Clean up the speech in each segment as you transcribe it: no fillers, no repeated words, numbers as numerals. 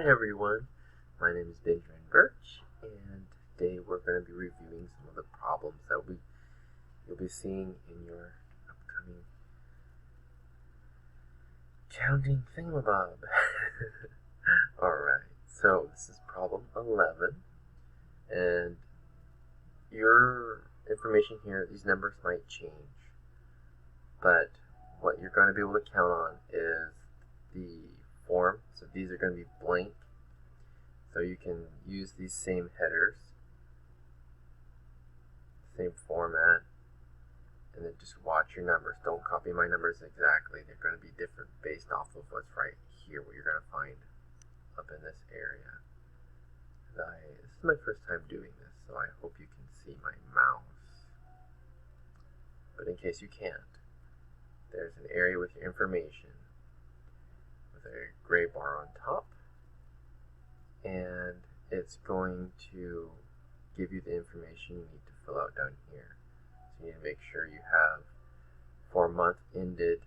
Hi everyone, my name is Benjamin Birch, and today we're going to be reviewing some of the problems that you'll be seeing in your upcoming counting thingamabob. Alright, so this is problem 11, and your information here, these numbers might change, but what you're going to be able to count on is the form. So these are going to be blank, so you can use these same headers, same format, and then just watch your numbers. Don't copy my numbers exactly. They're going to be different based off of what's right here, what you're going to find up in this area. This is my first time doing this, so I hope you can see my mouse. But in case you can't, there's an area with your information with a gray bar on top, and it's going to give you the information you need to fill out down here. So you need to make sure you have for month ended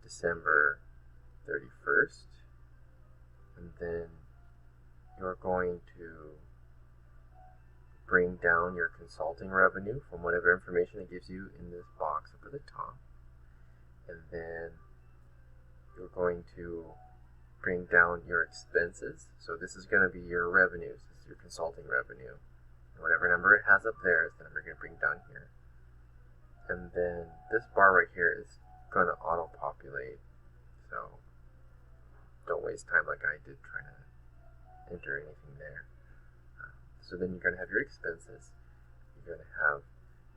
December 31st, and then you're going to bring down your consulting revenue from whatever information it gives you in this box up at the top, and then you're going to bring down your expenses. So this is going to be your revenues. This is your consulting revenue. And whatever number it has up there is the number you're going to bring down here. And then this bar right here is going to auto-populate. So don't waste time like I did trying to enter anything there. So then you're going to have your expenses. You're going to have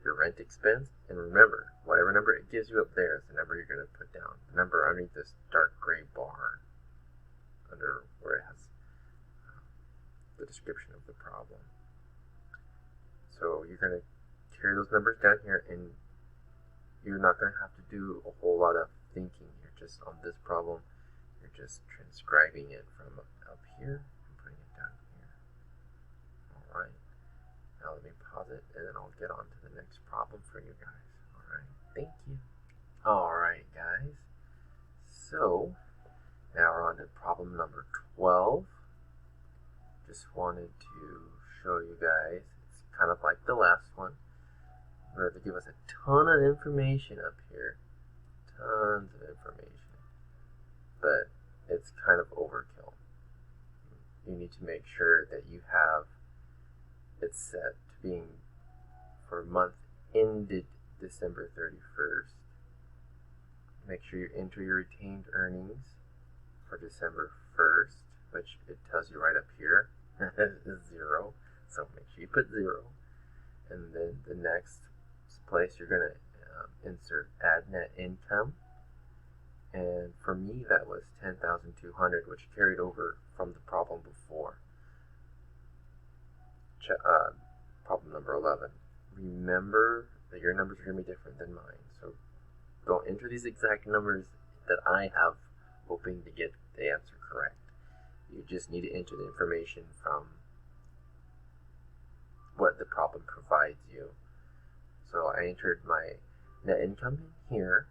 your rent expense, and remember, whatever number it gives you up there is the number you're going to put down. The number underneath this dark gray bar, under where it has the description of the problem. So you're going to carry those numbers down here, and you're not going to have to do a whole lot of thinking here. Just on this problem, you're just transcribing it from up here and putting it down here. Alright. Now let me pause it, and then I'll get on to the next problem for you guys. Alright, thank you. Alright guys, so now we're on to problem number 12. Just wanted to show you guys, it's kind of like the last one, where they give us a ton of information up here. Tons of information. But it's kind of overkill. You need to make sure that you have it's set to being for month ended December 31st. Make sure you enter your retained earnings for December 1st, which it tells you right up here is 0, so make sure you put 0. And then the next place you're going to insert add net income, and for me that was 10,200, which carried over from the problem before. Problem number 11. Remember that your numbers are going to be different than mine, so don't enter these exact numbers that I have hoping to get the answer correct. You just need to enter the information from what the problem provides you. So I entered my net income in here,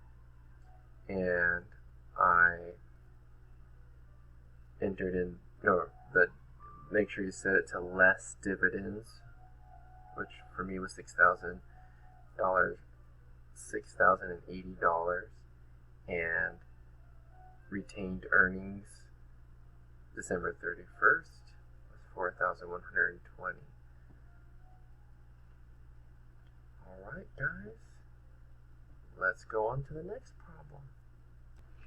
and I entered in make sure you set it to less dividends, which for me was $6,080, and retained earnings December 31st was 4,120. Alright guys, let's go on to the next problem.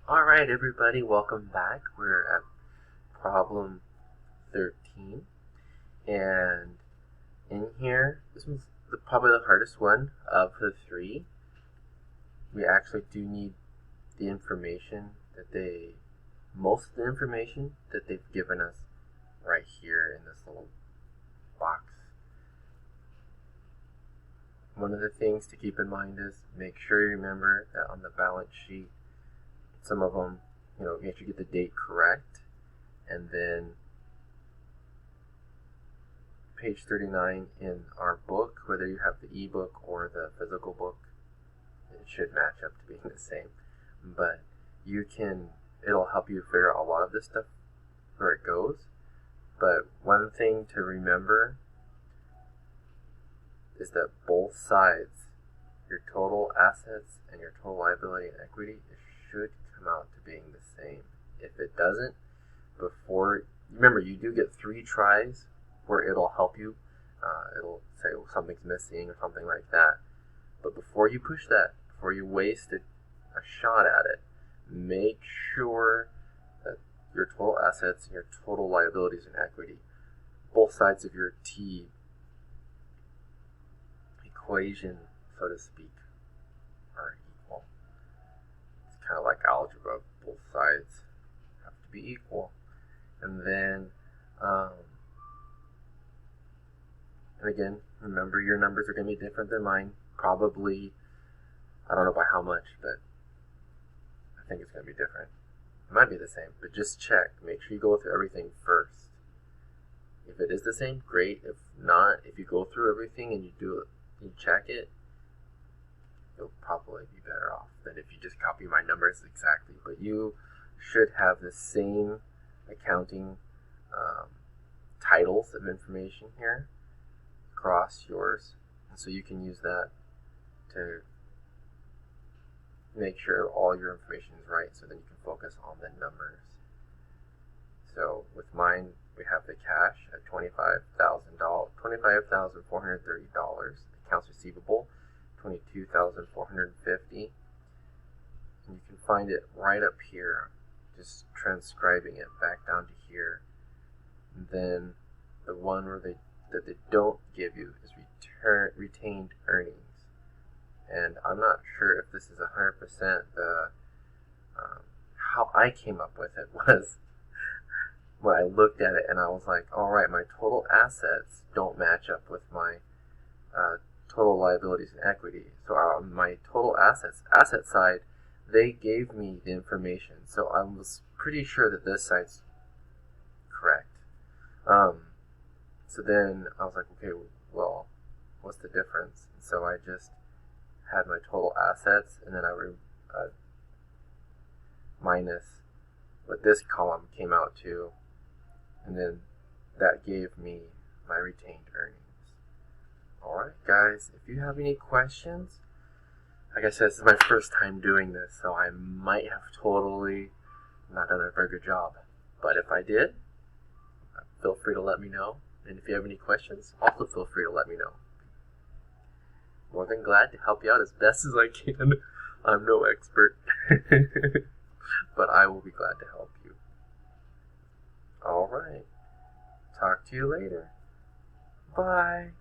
Alright everybody, welcome back. We're at problem 13, and in here, this one's probably the hardest one of the three. We actually do need the information that most of the information that they've given us right here in this little box. One of the things to keep in mind is make sure you remember that on the balance sheet, some of them, make sure you get the date correct, and then page 39 in our book, whether you have the ebook or the physical book, it should match up to being the same. But it'll help you figure out a lot of this stuff where it goes. But one thing to remember is that both sides, your total assets and your total liability and equity, it should come out to being the same. If it doesn't, remember, you do get 3 tries where it'll help you. It'll say, well, something's missing or something like that. But before you push that, before you waste a shot at it, make sure that your total assets and your total liabilities and equity, both sides of your T equation, so to speak, are equal. It's kind of like algebra. Both sides have to be equal. And then, and again, remember your numbers are going to be different than mine. Probably, I don't know by how much, but I think it's going to be different. It might be the same, but just check. Make sure you go through everything first. If it is the same, great. If not, if you go through everything and you check it, you'll probably be better off than if you just copy my numbers exactly. But you should have the same accounting titles of information here across yours, and so you can use that to make sure all your information is right, so then you can focus on the numbers. So with mine, we have the cash at $25,430, accounts receivable $22,450, and you can find it right up here, just transcribing it back down to here. And then the one that they don't give you is retained earnings. And I'm not sure if this is 100% how I came up with it was when I looked at it and I was like, all right, my total assets don't match up with my total liabilities and equity. So on my total asset side, they gave me the information. So I was pretty sure that this side's correct. So then I was like, okay, well, what's the difference? And so I just had my total assets, and then I minus what this column came out to, and then that gave me my retained earnings. Alright guys, if you have any questions, like I said, this is my first time doing this, so I might have totally not done a very good job. But if I did, feel free to let me know. And if you have any questions, also feel free to let me know. More than glad to help you out as best as I can. I'm no expert. But I will be glad to help you. Alright. Talk to you later. Bye.